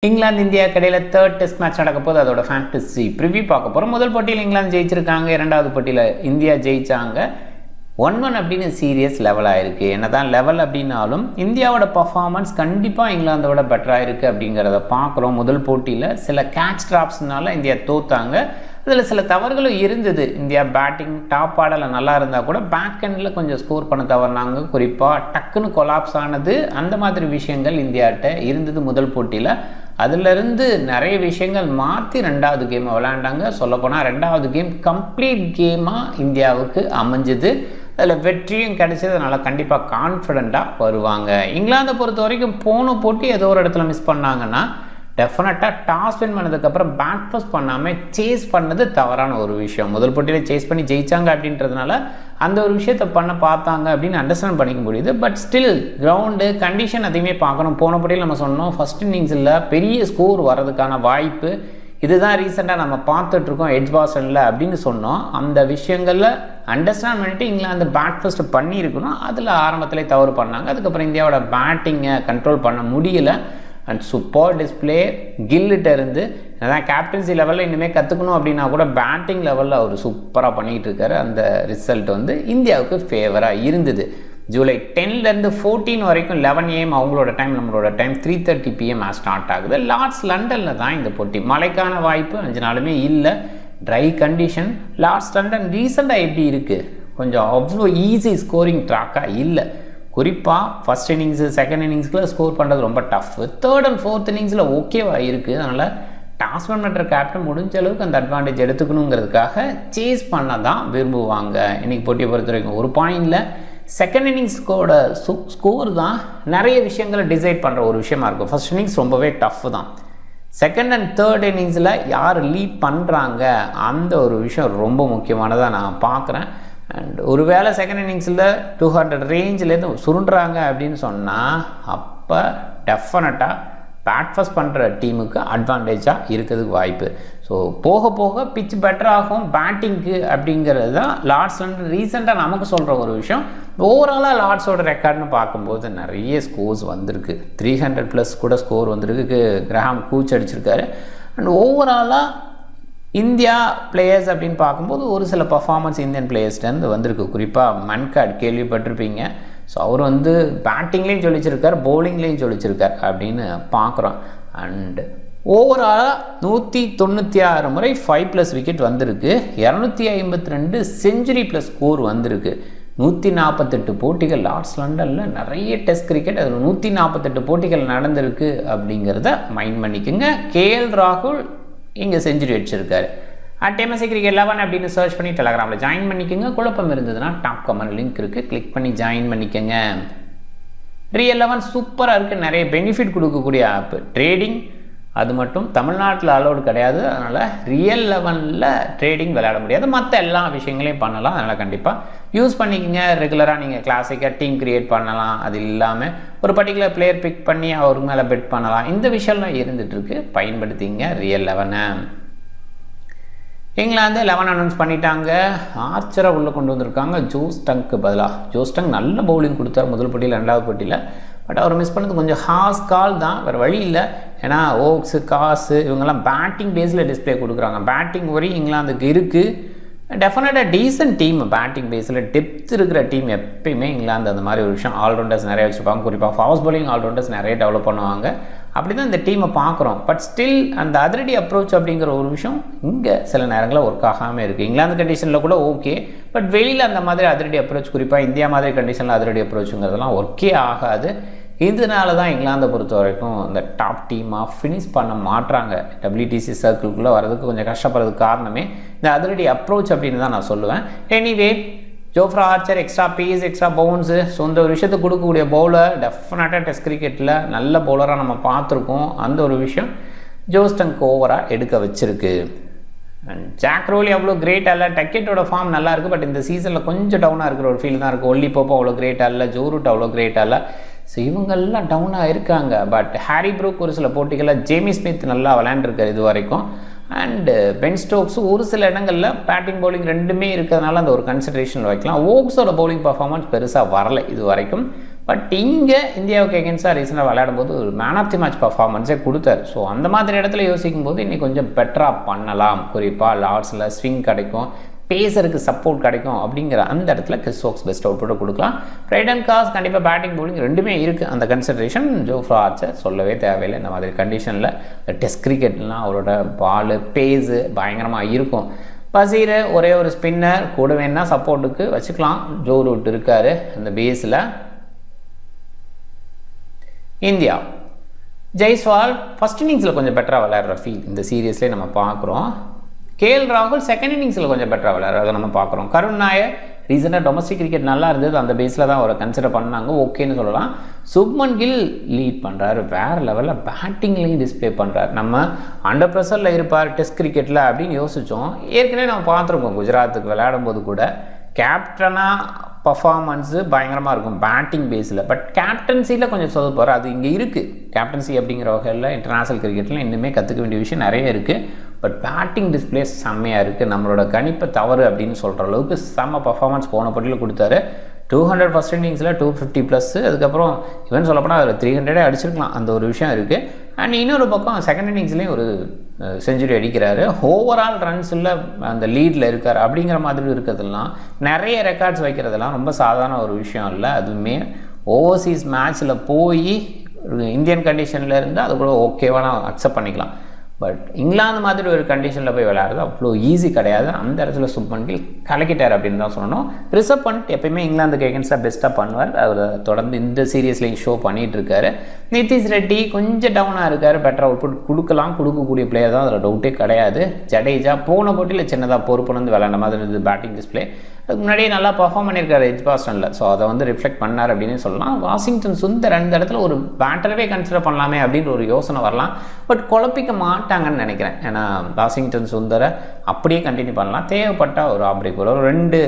England India கடையில் third test match நடக்க போது அதோட ஃபேண்டசி ப்ரிவ்யூ பார்க்க போகிறோம். முதல் போட்டியில் இங்கிலாந்து ஜெயிச்சிருக்காங்க, இரண்டாவது போட்டியில் இந்தியா ஜெயிச்சாங்க. 1-1 அப்படின்னு சீரியஸ் லெவலாக இருக்குது. என்ன தான் லெவல் அப்படின்னாலும் இந்தியாவோட பர்ஃபார்மன்ஸ் கண்டிப்பாக இங்கிலாந்தோட பெட்டராக இருக்குது அப்படிங்கிறத பார்க்குறோம். முதல் போட்டியில் சில கேட்ச் ட்ராப்ஸ்னால இந்தியா தோத்தாங்க. அதில் சில தவறுகளும் இருந்தது. இந்தியா பேட்டிங் டாப் ஆர்டரில் நல்லா இருந்தால் கூட பேக் எண்டில் கொஞ்சம் ஸ்கோர் பண்ண தவறுனாங்க. குறிப்பாக டக்குன்னு கொலாப்ஸ் ஆனது, அந்த மாதிரி விஷயங்கள் இந்தியாட்ட இருந்தது முதல் போட்டியில். அதிலிருந்து நிறைய விஷயங்கள் மாற்றி ரெண்டாவது கேமை விளையாண்டாங்க. சொல்லப்போனால் ரெண்டாவது கேம் கம்ப்ளீட் கேமாக இந்தியாவுக்கு அமைஞ்சுது. அதில் வெற்றியும் கிடைச்சது. அதனால் கண்டிப்பாக கான்ஃபிடெண்ட்டாக வருவாங்க. இங்கிலாந்தை பொறுத்த வரைக்கும் போன போட்டி ஏதோ ஒரு இடத்துல மிஸ் பண்ணாங்கன்னா டெஃபினட்டாக டாஸ் வின் பண்ணதுக்கப்புறம் பேட் ஃபர்ஸ்ட் பண்ணாமல் சேஸ் பண்ணது தவறான ஒரு விஷயம். முதல் போட்டியில் சேஸ் பண்ணி ஜெயிச்சாங்க அப்படின்றதுனால அந்த ஒரு விஷயத்தை பண்ண பார்த்தாங்க அப்படின்னு அண்டர்ஸ்டாண்ட் பண்ணிக்க முடியுது. பட் ஸ்டில் கிரவுண்டு கண்டிஷன் அதையுமே பார்க்கணும். போன போட்டியில் நம்ம சொன்னோம் ஃபஸ்ட் இன்னிங்ஸில் பெரிய ஸ்கோர் வர்றதுக்கான வாய்ப்பு இதுதான் ரீசெண்டாக நம்ம பார்த்துட்ருக்கோம் எட்ஜ் பாஸ்டனில் அப்படின்னு சொன்னோம். அந்த விஷயங்களில் அண்டர்ஸ்டாண்ட் பண்ணிவிட்டு இங்கிலாந்து பேட் ஃபர்ஸ்ட் பண்ணியிருக்கணும். அதில் ஆரம்பத்திலே தவறு பண்ணாங்க. அதுக்கப்புறம் இந்தியாவோட பேட்டிங்கை கண்ட்ரோல் பண்ண முடியலை. அண்ட் சூப்பர் டிஸ்பிளே கில்லிட்ட இருந்து அதான் கேப்டன்சி லெவலில் இனிமேல் கற்றுக்கணும் அப்படின்னா கூட பேட்டிங் லெவலில் அவர் சூப்பராக பண்ணிகிட்டு இருக்காரு. அந்த ரிசல்ட் வந்து இந்தியாவுக்கு ஃபேவராக இருந்தது. ஜூலை 10லேருந்து 14 வரைக்கும் 11 AM அவங்களோட டைம், நம்மளோட டைம் 3:30 PM ஸ்டார்ட் ஆகுது. லார்ட்ஸ் லண்டனில் தான் இந்த போட்டி. மழைக்கான வாய்ப்பு 5 நாளுமே இல்லை. Try condition. லார்ட்ஸ் லண்டன் ரீசெண்டாக எப்படி இருக்குது, கொஞ்சம் அவ்வளோ ஈஸி ஸ்கோரிங் ட்ராக்காக இல்லை. குறிப்பாக ஃபஸ்ட் இன்னிங்ஸு செகண்ட் இன்னிங்ஸ்க்குள்ள ஸ்கோர் பண்ணுறது ரொம்ப டஃப். தேர்ட் அண்ட் ஃபோர்த் இன்னிங்ஸில் ஓகேவாக இருக்குது. அதனால் டாஸ்மேன் பண்ணுற கேப்டன் முடிஞ்ச அளவுக்கு அந்த அட்வான்டேஜ் எடுத்துக்கணுங்கிறதுக்காக சேஸ் பண்ண தான் விரும்புவாங்க. இன்றைக்கி போட்டியை பொறுத்த வரைக்கும் ஒரு பாயிண்டில் செகண்ட் இன்னிங்ஸ்கோட ஸ்கோர் தான் நிறைய விஷயங்களை டிசைட் பண்ணுற ஒரு விஷயமா இருக்கும். ஃபஸ்ட் இன்னிங்ஸ் ரொம்பவே டஃப் தான். செகண்ட் அண்ட் தேர்ட் இன்னிங்ஸில் யார் லீட் பண்ணுறாங்க அந்த ஒரு விஷயம் ரொம்ப முக்கியமானதாக நான் பார்க்குறேன். அண்ட் ஒருவேளை செகண்ட் இன்னிங்ஸில் 200 ரேஞ்சிலேருந்து சுருண்டுறாங்க அப்படின்னு சொன்னால் அப்போ டெஃபினட்டாக பேட் ஃபர்ஸ்ட் பண்ணுற டீமுக்கு அட்வான்டேஜாக இருக்கிறதுக்கு வாய்ப்பு. ஸோ போக போக பிச் பெட்டராகும் பேட்டிங்க்கு அப்படிங்கிறது தான் லார்ட்ஸ் லண்டன் ரீசெண்டாக நமக்கு சொல்கிற ஒரு விஷயம். ஓவராலாக லார்ட்ஸோட ரெக்கார்ட்னு பார்க்கும்போது நிறைய ஸ்கோர்ஸ் வந்திருக்கு. 300+ கூட ஸ்கோர் வந்திருக்கு. கிரஹாம் கூச் அடிச்சிருக்காரு. அண்ட் ஓவராலாக இந்தியா பிளேயர்ஸ் அப்படின்னு பார்க்கும்போது ஒரு சில பர்ஃபார்மன்ஸ் இந்தியன் பிளேயர்ஸ்லேருந்து வந்திருக்கு. குறிப்பாக மன்காட் கேள்விப்பட்டிருப்பீங்க. ஸோ அவர் வந்து பேட்டிங்லேயும் சொல்லிச்சிருக்கார், பவுலிங்லேயும் சொல்லிச்சிருக்கார் அப்படின்னு பார்க்குறோம். அண்டு ஓவராலாக 196 முறை 5+ விக்கெட் வந்திருக்கு. 252 செஞ்சுரி ப்ளஸ் ஸ்கோர் வந்திருக்கு. 148 போட்டிகள் லார்ட்ஸ் லண்டனில் நிறைய டெஸ்ட் கிரிக்கெட், அதில் 148 போட்டிகள் நடந்திருக்கு அப்படிங்கிறத மைண்ட் பண்ணிக்கோங்க. KL ராகுல் இங்கே செஞ்சுரி அடிச்சிருக்காரு. MSC Cricket 11 அப்படின்னு சர்ச் பண்ணி டெலகிராமில் ஜாயின் பண்ணிக்கோங்க. குழப்பம் இருந்ததுன்னா டாப் கமெண்ட் லிங்க் இருக்குது, கிளிக் பண்ணி ஜாயின் பண்ணிக்கோங்க. Re11 சூப்பராக இருக்குது. நிறைய பெனிஃபிட் கொடுக்கக்கூடிய ஆப். ட்ரேடிங் அது மட்டும் தமிழ்நாட்டில் அலோடு கிடையாது. அதனால் Re11ல் ட்ரேடிங் விளையாட முடியாது. மற்ற எல்லா விஷயங்களையும் பண்ணலாம். அதனால் கண்டிப்பாக யூஸ் பண்ணிக்கோங்க. ரெகுலராக நீங்கள் கிளாசிக்காக டீம் க்ரியேட் பண்ணலாம். அது இல்லாமல் ஒரு பர்டிகுலர் பிளேயர் பிக் பண்ணி அவர் மேலே பெட் பண்ணலாம். இந்த விஷயம்லாம் இருந்துகிட்ருக்கு. பயன்படுத்திங்க Re11. இங்கிலாந்து 11 அனௌன்ஸ் பண்ணிட்டாங்க. ஆர்ச்சரை உள்ளே கொண்டு வந்திருக்காங்க. ஜோஸ்டங்க்கு பதிலாக. ஜோஸ்டங் நல்ல பவுலிங் கொடுத்தார் முதல் போட்டியில், ரெண்டாவது போட்டியில். பட் அவர் மிஸ் பண்ணது கொஞ்சம் ஹார்ஸ் கால் தான், வேறு வழி இல்லை. ஏன்னா ஓக்ஸு காசு இவங்கெல்லாம் பேட்டிங் பேஸில் டிஸ்பிளே கொடுக்குறாங்க. பேட்டிங் வரை இங்கிலாந்துக்கு இருக்குது. டெஃபினட்டாக டீசன்ட் டீம். பேட்டிங் பேஸில் டெப்த் இருக்கிற டீம் எப்பயுமே இங்கிலாந்து அந்த மாதிரி ஒரு விஷயம். ஆல்ரவுண்டர்ஸ் நிறைய வச்சுருப்பாங்க. குறிப்பாக ஃபாஸ்ட் பவுலிங் ஆல்ரவுண்டர்ஸ் நிறைய டெவலப் பண்ணுவாங்க. அப்படி தான் இந்த டீமை பார்க்குறோம். பட் ஸ்டில் அந்த அதிரடி அப்ரோச் அப்படிங்கிற ஒரு விஷயம் இங்கே சில நேரங்களில் ஒர்க் ஆகாமல் இருக்குது. இங்கிலாந்து கண்டிஷனில் கூட ஓகே, பட் வெளியில் அந்த மாதிரி அதிரடி அப்ரோச், குறிப்பாக இந்தியா மாதிரி கண்டிஷனில் அதிரடி அப்ரோச்சுங்கிறதெல்லாம் ஒர்க்கே ஆகாது. இதனால தான் இங்கிலாந்தை பொறுத்த வரைக்கும் இந்த டாப் டீமாக ஃபினிஷ் பண்ண மாட்டுறாங்க. WTC சர்க்கிள்குள்ளே வர்றதுக்கு கொஞ்சம் கஷ்டப்படுறதுக்கு காரணமே இந்த அதிரடி அப்ரோச் அப்படின்னு தான் நான் சொல்லுவேன். Anyway Jofra Archer extra pace, extra bounce, so இந்த ஒரு விஷயத்தை கொடுக்கக்கூடிய பவுலர் டெஃபினட்டாக டெஸ்ட் கிரிக்கெட்டில் நல்ல பவுலராக நம்ம பார்த்துருக்கோம். அந்த ஒரு விஷயம் ஜோஸ்டங்க்கு ஓவராக எடுக்க வச்சுருக்கு. அண்ட் ஜாக் ரோலி அவ்வளோ கிரேட் அல்ல. டக்கெட்டோட ஃபார்ம் நல்லா இருக்குது. பட் இந்த சீசனில் கொஞ்சம் டவுனாக இருக்கிற ஒரு ஃபீல் தான் இருக்குது. ஒல்லி போப்போ அவ்வளோ கிரேட் அல்ல. ஜோ ரூட் அவ்வளோ கிரேட் அல்ல. ஸோ இவங்கெல்லாம் டவுனாக இருக்காங்க. பட் ஹாரி ப்ரூக் ஒரு சில போட்டிகளில், ஜேமி ஸ்மித் நல்லா விளையாண்டுருக்காரு இது வரைக்கும். அண்டு பென் ஸ்டோக்ஸ் ஒரு சில இடங்களில் பேட்டிங் பவுலிங் ரெண்டுமே இருக்கிறதுனால அந்த ஒரு கன்சிடரேஷன் வைக்கலாம். ஓக்ஸோட பவுலிங் பர்ஃபார்மன்ஸ் பெருசாக வரலை இது வரைக்கும். பட் இங்கே இந்தியாவுக்கு எகென்ஸ்டாக ரீசெண்டாக விளையாடும்போது ஒரு மேன் ஆஃப் தி மேட்ச் பர்ஃபார்மன்ஸே கொடுத்தாரு. ஸோ அந்த மாதிரி இடத்துல யோசிக்கும் போது இன்னைக்கு கொஞ்சம் பெட்டராக பண்ணலாம். குறிப்பாக லார்ட்ஸில் ஸ்விங் கிடைக்கும், பேசருக்கு சப்போர்ட் கிடைக்கும் அப்படிங்கிற அந்த இடத்துல கிறிஸ் ஸ்டோக்ஸ் பெஸ்ட் அவுட்புட்டை கொடுக்கலாம். பிரைடன் காஸ் கண்டிப்பாக பேட்டிங் பவுலிங் ரெண்டுமே இருக்குது. அந்த கன்சிடரேஷன் ஜோஃப்ரா ஆர்ச்சர் சொல்லவே தேவையில்லை. இந்த மாதிரி கண்டிஷனில் டெஸ்ட் கிரிக்கெட்லாம் அவரோட பாலு பேஸு பயங்கரமாக இருக்கும். பசீர் ஒரே ஒரு ஸ்பின்னர் கூட வேணா சப்போர்ட்டுக்கு வச்சுக்கலாம். ஜோ ரூட் இருக்கார் அந்த பேஸில். இந்தியா ஜெய்ஸ்வால் ஃபஸ்ட் இன்னிங்ஸில் கொஞ்சம் பெட்டராக விளையாடுற ஃபீல் இந்த சீரியஸ்லேயே நம்ம பார்க்குறோம். கேஎல் ராகுல் செகண்ட் இன்னிங்ஸில் கொஞ்சம் பெட்டராக விளையாடுறத நம்ம பார்க்குறோம். கருண் நாயர் ரீசெண்டாக டொமஸ்டிக் கிரிக்கெட் நல்லா இருந்தது, அந்த பேஸில் தான் அவரை கன்சிடர் பண்ணாங்க, ஓகேன்னு சொல்லலாம். சுப்மன் கில் லீட் பண்ணுறாரு, வேறு லெவலில் பேட்டிங்லேயும் டிஸ்பிளே பண்ணுறாரு. நம்ம அண்டர் ப்ரெஷரில் இருப்பார் டெஸ்ட் கிரிக்கெட்டில் அப்படின்னு யோசித்தோம். ஏற்கனவே நம்ம பார்த்துருக்கோம் குஜராத்துக்கு விளையாடும் போது கூட கேப்டனாக பர்ஃபார்மன்ஸு பயங்கரமாக இருக்கும் பேட்டிங் பேஸில். பட் கேப்டன்சியில் கொஞ்சம் சொதப்பார். அது இங்கே இருக்குது. கேப்டன்சி அப்படிங்கிற வகையில் இன்டர்நேஷ்னல் கிரிக்கெட்டில் இன்னுமே கற்றுக்க வேண்டிய விஷயம் நிறைய இருக்குது. பட் பேட்டிங் டிஸ்பிளே செம்மையாக இருக்குது. நம்மளோட கணிப்பை தவறு அப்படின்னு சொல்கிற அளவுக்கு செம்ம பர்ஃபார்மன்ஸ் போன போட்டியில் கொடுத்தாரு. 200 ஃபஸ்ட் இன்னிங்ஸில் 250+, அதுக்கப்புறம் இவன் சொல்லப்போனால் அதில் 300 அடிச்சிருக்கலாம். அந்த ஒரு விஷயம் இருக்குது. அண்ட் இன்னொரு பக்கம் செகண்ட் இன்னிங்ஸ்லேயும் ஒரு செஞ்சுரி அடிக்கிறாரு. ஓவரால் ரன்ஸில் அந்த லீடில் இருக்கார். அப்படிங்கிற மாதிரி இருக்கிறதுலாம் நிறைய ரெக்கார்ட்ஸ் வைக்கிறதெல்லாம் ரொம்ப சாதாரண ஒரு விஷயம் இல்லை. அதுவுமே ஓவர்சீஸ் மேட்ச்சில் போய் இந்தியன் கண்டிஷனில் இருந்தால் அது கூட ஓகேவா நான் அக்செப்ட் பண்ணிக்கலாம். பட் இங்கிலாந்து மாதிரி ஒரு கண்டிஷனில் போய் விளையாடுறது அவ்வளோ ஈஸி கிடையாது. அந்த இடத்துல சுப்மன் கில் கலக்கிட்டார் அப்படின்னு தான் சொல்லணும். ரிஷப் பண்ட் எப்பயுமே இங்கிலாந்துக்கு எகென்ஸ்டாக பெஸ்ட்டாக பண்ணுவார். அவர் தொடர்ந்து இந்த சீரியஸ்லேயும் ஷோ பண்ணிகிட்டு இருக்காரு. நிதிஷ் ரெட்டி கொஞ்சம் டவுனாக இருக்கார். பெட்டராக அவுட்புட் கொடுக்கக்கூடிய பிளேயர் தான், அதில் டவுட்டே கிடையாது. ஜடேஜா போன போட்டியில் சின்னதாக பொறுப்பு வந்து விளையாண்ட மாதிரி இருந்தது பேட்டிங் டிஸ்பிளே. அதுக்கு முன்னாடியே நல்லா பர்ஃபார்ம் பண்ணியிருக்காரு எட்ஜ்பாஸ்டனில். ஸோ அதை வந்து ரிஃப்ளெக்ட் பண்ணார் அப்படின்னு சொல்லலாம். வாஷிங்டன் சுந்தர் அந்த இடத்துல ஒரு பேட்டரவே கன்சிடர் பண்ணலாமே அப்படின்னு ஒரு யோசனை வரலாம். பட் குழப்பிக்க மாட்டாங்கன்னு நினைக்கிறேன். ஏன்னா வாஷிங்டன் சுந்தரை அப்படியே கண்டினியூ பண்ணலாம். தேவைப்பட்டால் ஒரு ஆப்ரேக் ஒரு 2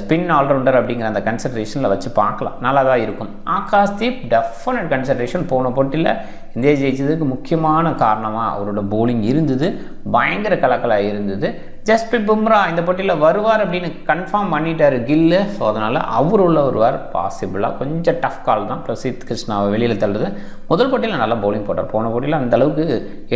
ஸ்பின் ஆல்ரவுண்டர் அப்படிங்கிற அந்த கன்சிடரேஷனில் வச்சு பார்க்கலாம், நல்லா தான் இருக்கும். Akashdeep definite consideration. போன போட்டியில் இந்தியா ஜெயிச்சதுக்கு முக்கியமான காரணமாக அவரோட போலிங் இருந்தது, பயங்கர கலக்கலாக இருந்தது. ஜஸ்பிரித் பும்ரா இந்த போட்டியில் வருவார் அப்படின்னு கன்ஃபார்ம் பண்ணிட்டார் கில்லு. ஸோ அதனால் அவர் உள்ள வருவார் பாசிபிளாக. கொஞ்சம் டஃப் கால் தான் பிரசித் கிருஷ்ணாவை வெளியில் தள்ளுறது. முதல் போட்டியில் நல்லா பவுலிங் போட்டார். போன போட்டியில் அந்தளவுக்கு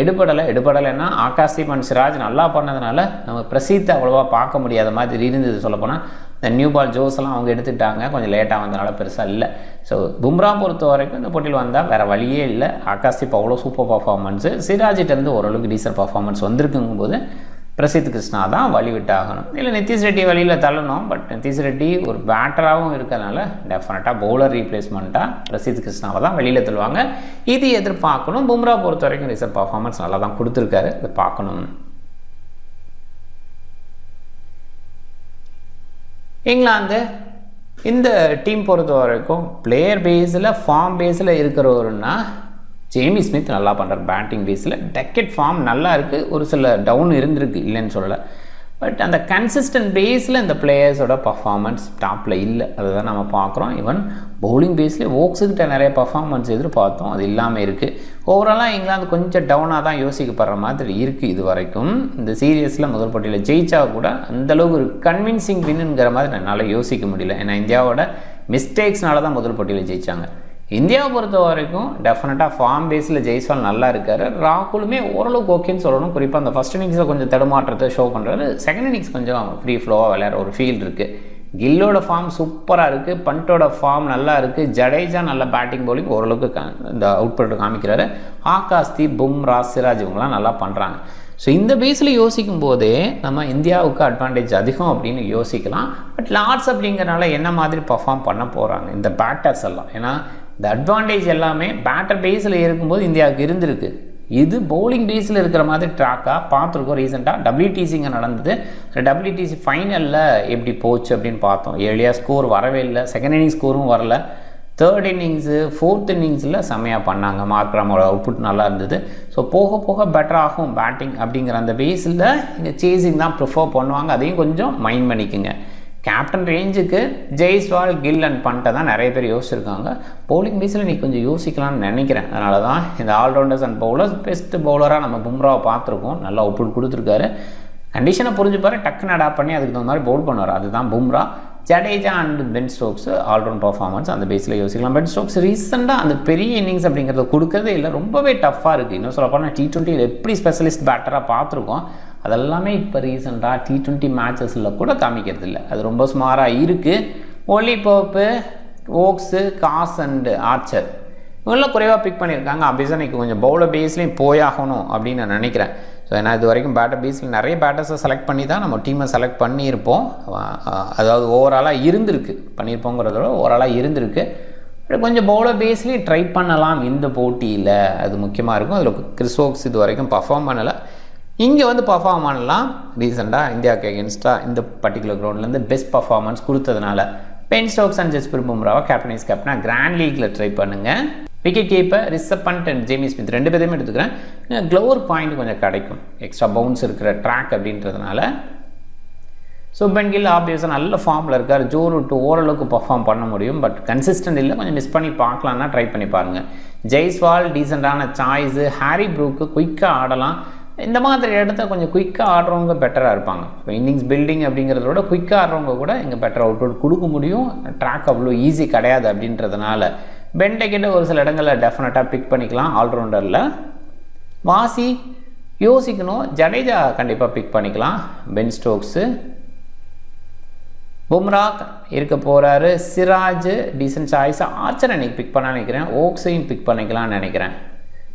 எடுபடலைன்னா ஆகாஷ்தீப் அண்ட் சிராஜ் நல்லா பண்ணதுனால நம்ம பிரசித்தை அவ்வளோவா பார்க்க முடியாத மாதிரி இருந்தது. சொல்லப்போனால் இந்த நியூ பால் ஜோஸ் எல்லாம் அவங்க எடுத்துட்டாங்க, கொஞ்சம் லேட்டாக வந்தனால பெருசாக இல்லை. ஸோ பும்ரா பொறுத்த வரைக்கும் இந்த போட்டியில் வந்தால் வேறு வழியே இல்லை. ஆகாஷ்தீப் அவ்வளோ சூப்பர் பர்ஃபார்மன்ஸு, சிராஜிட்டேருந்து ஓரளவுக்கு டீசன்ட் பர்ஃபார்மன்ஸ் வந்திருக்குங்கும்போது பிரசித் கிருஷ்ணா தான் வழி விட்டாகணும். இல்லை நிதிஷ் ரெட்டி வழியில் தள்ளணும். பட் நிதிஷ் ரெட்டி ஒரு பேட்டராகவும் இருக்கிறதுனால டெஃபினட்டாக பவுலர் ரீப்ளேஸ்மெண்ட்டாக பிரசித் கிருஷ்ணாவை தான் வெளியில் தள்ளுவாங்க. இது எதிர்பார்க்கணும். பும்ரா பொறுத்த வரைக்கும் ரிசர்வ் பர்ஃபார்மன்ஸ் நல்லா தான் கொடுத்துருக்காரு, இதை பார்க்கணும். இங்கிலாந்து இந்த டீம் பொறுத்த வரைக்கும் பிளேயர் பேஸில் ஃபார்ம் பேஸில் இருக்கிறவருன்னா ஜேமி ஸ்மித் நல்லா பண்ணுறார். பேட்டிங் பேஸில் டெக்கெட் ஃபார்ம் நல்லா இருக்குது, ஒரு சில டவுன் இருந்திருக்கு, இல்லைன்னு சொல்லலை. பட் அந்த கன்சிஸ்டன்ட் பேஸில் இந்த பிளேயர்ஸோட பர்ஃபார்மன்ஸ் டாப்பில் இல்லை, அதுதான் நம்ம பார்க்குறோம். ஈவன் பவுலிங் பேஸ்லேயே ஓக்ஸுக்கிட்ட நிறைய பர்ஃபார்மன்ஸ் எதிர்பார்த்தோம், அது இல்லாமல் இருக்குது. ஓவராலாக இங்கிலாந்து கொஞ்சம் டவுனாக தான் யோசிக்கப்படுற மாதிரி இருக்குது இது வரைக்கும். இந்த சீரியஸில் முதல் போட்டியில் ஜெயிச்சா கூட அந்தளவுக்கு ஒரு கன்வின்சிங் வின்னுங்கிற மாதிரி என்னால் யோசிக்க முடியல. ஏன்னா இந்தியாவோட மிஸ்டேக்ஸ்னால தான் முதல் போட்டியில் ஜெயித்தாங்க. இந்தியாவை பொறுத்த வரைக்கும் டெஃபினட்டாக ஃபார்ம் பேஸில் ஜெய்ஸ்வால் நல்லா இருக்கார். ராகுலுமே ஓரளவுக்கு ஓகேன்னு சொல்லணும். குறிப்பாக அந்த ஃபஸ்ட் இன்னிங்ஸில் கொஞ்சம் தடுமாற்றத்தை ஷோ பண்ணுறாரு. செகண்ட் இன்னிங்ஸ் கொஞ்சம் ஃப்ரீ ஃப்ளோவாக விளையாடுற ஒரு ஃபீல் இருக்குது. கில்லோட ஃபார்ம் சூப்பராக இருக்குது, பண்டோட ஃபார்ம் நல்லா இருக்குது, ஜடேஜா நல்ல பேட்டிங் பவுலிங் ஓரளவுக்கு இந்த அவுட்புட் காமிக்கிறாரு. ஆகாஷ்தீப், பும்ரா, சிராஜ் இவங்களாம் நல்லா பண்ணுறாங்க. ஸோ இந்த பேஸில் யோசிக்கும் போதே நம்ம இந்தியாவுக்கு அட்வான்டேஜ் அதிகம் அப்படின்னு யோசிக்கலாம். பட் லார்ட்ஸ் அப்படிங்கிறனால என்ன மாதிரி பர்ஃபார்ம் பண்ண போகிறாங்க இந்த பேட்டர்ஸ் எல்லாம், ஏன்னா இந்த அட்வான்டேஜ் எல்லாமே பேட்டர் பேஸில் இருக்கும்போது இந்தியாவுக்கு இருந்திருக்கு. இது பவுலிங் பேஸில் இருக்கிற மாதிரி ட்ராக்காக பார்த்துருக்கோம். ரீசெண்டாக WTCங்க நடந்தது. WTC ஃபைனலில் எப்படி போச்சு அப்படின்னு பார்த்தோம். ஏர்லியாக ஸ்கோர் வரவே இல்லை, செகண்ட் இன்னிங்ஸ் ஸ்கோரும் வரல. தேர்ட் இன்னிங்ஸு, ஃபோர்த் இன்னிங்ஸில் செம்மையாக பண்ணாங்க. மார்க்ராமோட அவுட்புட் நல்லா இருந்தது. ஸோ போக போக பெட்டராகும் பேட்டிங் அப்படிங்கிற அந்த பேஸில் இங்கே சேசிங் தான் ப்ரிஃபர் பண்ணுவாங்க. அதையும் கொஞ்சம் மைண்ட் பண்ணிக்கோங்க. கேப்டன் ரேஞ்சுக்கு ஜெய்ஸ்வால், கில் அண்ட் பண்ட்டை தான் நிறைய பேர் யோசிச்சிருக்காங்க. பவுலிங் பேஸில் நீ கொஞ்சம் யோசிக்கலாம்னு நினைக்கிறேன். அதனால தான் இந்த ஆல்ரவுண்டர்ஸ் அண்ட் பவுலர்ஸ் பெஸ்ட் பவுலராக நம்ம பும்ராவை பார்த்துருக்கோம். நல்லா அவுட்புட் கொடுத்துருக்காரு. கண்டிஷனை புரிஞ்சுப்பாரு, டக்குன்னு அடாப்ட் பண்ணி அதுக்கு தகுந்த மாதிரி பவுல் பண்ணுவார். அதுதான் Bumrah. Jadeja and Ben Stokes all-round performance அந்த பேஸில் யோசிக்கலாம். பென் ஸ்டோக்ஸ் ரீசெண்டாக அந்த பெரிய இன்னிங்ஸ் அப்படிங்கிறத கொடுக்கறதே இல்லை, ரொம்பவே டஃப்பாக இருக்குது. இன்னும் சொல்லப்போனால் T20 எப்படி ஸ்பெஷலிஸ்ட் பேட்டராக பார்த்துருக்கோம், அதெல்லாமே இப்போ ரீசெண்டாக T20 மேட்சஸில் கூட காமிக்கிறது இல்லை. அது ரொம்ப சுமாராக இருக்குது. ஒலி போப்பு, ஓக்ஸு, காஸ் அண்டு ஆர்ச்சர் இவங்களாம் குறைவாக பிக் பண்ணியிருக்காங்க. அபிசனைக்கு கொஞ்சம் பவுலர் பேஸ்லேயும் போயாகணும் அப்படின்னு நான் நினைக்கிறேன். ஸோ ஏன்னா இது வரைக்கும் பேட்டர் பேஸில் நிறைய பேட்டர்ஸை செலக்ட் பண்ணி தான் நம்ம டீமை செலக்ட் பண்ணியிருப்போம். அதாவது ஓவராலாக இருந்திருக்கு, பண்ணியிருப்போங்கிறத விட ஓவராலாக இருந்திருக்கு. கொஞ்சம் பவுலர் பேஸ்லேயும் ட்ரை பண்ணலாம் இந்த போட்டியில், அது முக்கியமாக இருக்கும். அதில் கிறிஸ் ஓக்ஸ் இது வரைக்கும் பர்ஃபார்ம் பண்ணலை, இங்கே வந்து பர்ஃபார்ம் பண்ணலாம். ரீசெண்டாக இந்தியாவுக்கு எகென்ஸ்டாக இந்த பர்டிகுலர் கிரவுண்ட்லேருந்து பெஸ்ட் பர்ஃபார்மன்ஸ் கொடுத்ததுனால பென் ஸ்டோக்ஸ் அண்ட் ஜஸ்பிரிட் பும்ராவை கேப்டனைஸ் கேப்டனாக கிராண்ட் லீக்கில் ட்ரை பண்ணுங்கள். Wicket keeper Rishabh Pant and Jamie Smith 2 பேரையுமே எடுத்துக்கிறேன். க்ளோவர் பாயிண்ட் கொஞ்சம் கிடைக்கும், எக்ஸ்ட்ரா பவுன்ஸ் இருக்கிற ட்ராக் அப்படின்றதுனால. சுப்மன் கில் ஆப்வியஸாக நல்ல ஃபார்மில் இருக்கார். ஜோ ரூட் ஓரளவுக்கு பர்ஃபார்ம் பண்ண முடியும், பட் கன்சிஸ்டன்ட் இல்லை, கொஞ்சம் மிஸ் பண்ணி பார்க்கலான்னா ட்ரை பண்ணி பாருங்கள். ஜெய்ஸ்வால் டீசெண்டான சாய்ஸு. ஹாரி ப்ரூக்கு குயிக்காக ஆடலாம். இந்த மாதிரி இடத்த கொஞ்சம் குயிக்காக ஆடுறவங்க பெட்டராக இருப்பாங்க. இப்போ இன்னிங்ஸ் பில்டிங் அப்படிங்கிறத விட குயிக்காக ஆடுறவங்க கூட இங்கே பெட்டர் அவுட் கொடுக்க முடியும். ட்ராக் அவ்வளோ ஈஸி கிடையாது அப்படின்றதுனால பென் டெக்கெட்டை ஒரு சில இடங்களில் டெஃபினட்டாக பிக் பண்ணிக்கலாம். ஆல்ரவுண்டரில் வாசி யோசிக்கணும். ஜடேஜா கண்டிப்பாக பிக் பண்ணிக்கலாம். பென் ஸ்டோக்ஸு, பும்ரா இருக்க போகிறாரு. Siraj decent choice. ஆர்ச்சர் அன்றைக்கி பிக் பண்ண நினைக்கிறேன். ஓக்ஸையும் பிக் பண்ணிக்கலாம்னு நினைக்கிறேன்.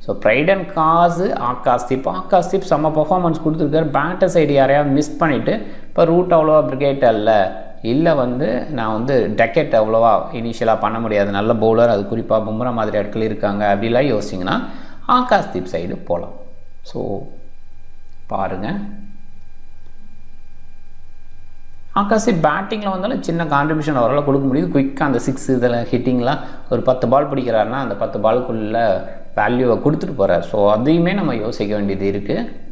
ஸோ பிரைடன் காசு, ஆகாஷ்தீப் செம்ம பர்ஃபார்மன்ஸ் கொடுத்துருக்காரு. பேட்டர் சைடு யாரையாவது மிஸ் பண்ணிவிட்டு இப்போ ரூட் அவ்வளோவா பிரிகேட் இல்லை வந்து நான் வந்து டெக்கெட் அவ்வளோவா இனிஷியலாக பண்ண முடியாது, நல்ல பவுலர், அது குறிப்பாக பும்ரா மாதிரி ஆட்கள் இருக்காங்க அப்படிலாம் யோசிச்சிங்கன்னா ஆகாஷ்தீப் சைடு போகலாம். ஸோ பாருங்கள், ஆகாஷ்தீப் பேட்டிங்கில் வந்தாலும் சின்ன கான்ட்ரிபியூஷன் அவரால் கொடுக்க முடியுது. குயிக்காக அந்த 6 இதில் ஹிட்டிங்லாம் ஒரு 10 பால் பிடிக்கிறாருன்னா அந்த 10 பாலுக்குள்ளே வேல்யூவை கொடுத்துட்டு போகிறார். ஸோ அதையுமே நம்ம யோசிக்க வேண்டியது இருக்குது.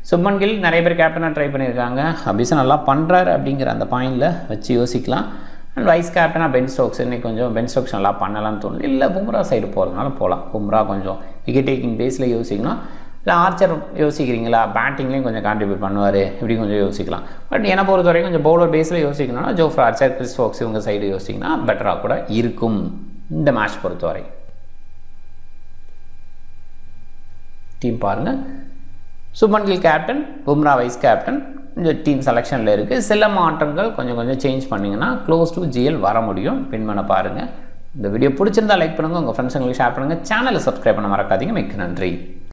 சுப்மன் கில் நிறைய பேர் கேப்டனாக ட்ரை பண்ணியிருக்காங்க. அபிஷன் நல்லா பண்ணுறாரு அப்படிங்கிற அந்த பாயிண்டில் வச்சு யோசிக்கலாம். அண்ட் வைஸ் கேப்டனாக பென் ஸ்டோக்ஸ் இன்னைக்கு கொஞ்சம் பென் ஸ்டோக்ஸ் நல்லா பண்ணலாம்னு தோணுது. இல்லை பும்ரா சைடு போகிறதுனால போகலாம். பும்ரா கொஞ்சம் விக்கெட் டேக்கிங் பேஸில் யோசிக்கணும். இல்லை ஆர்ச்சர் யோசிக்கிறீங்களா, பேட்டிங்லேயும் கொஞ்சம் கான்ட்ரிபியூட் பண்ணுவார், இப்படி கொஞ்சம் யோசிக்கலாம். பட் என்னை பொறுத்த வரைக்கும் கொஞ்சம் பவுலர் பேஸில் யோசிக்கணும்னா ஜோஃப்ரா ஆர்ச்சர், கிறிஸ் ஓக்ஸ் இவங்க சைடு யோசிக்கிங்கன்னா பெட்டராக கூட இருக்கும் இந்த மேட்ச் பொறுத்தவரை. டீம் பாருங்கள், Shubman Gill captain, Bumrah vice captain. இந்த டீம் செலெக்ஷனில் இருக்குது. சில மாற்றங்கள் கொஞ்சம் சேஞ்ச் பண்ணிங்கன்னா க்ளோஸ் டு GL வர முடியும். பின் பண்ண பாருங்கள். இந்த வீடியோ பிடிச்சிருந்தா லைக் பண்ணுங்கள், உங்கள் ஃப்ரெண்ட்ஸுங்களுக்கு ஷேர் பண்ணுங்கள். சேனலை சப்ஸ்கிரைப் பண்ண மறக்காதீங்க. மிக்க நன்றி.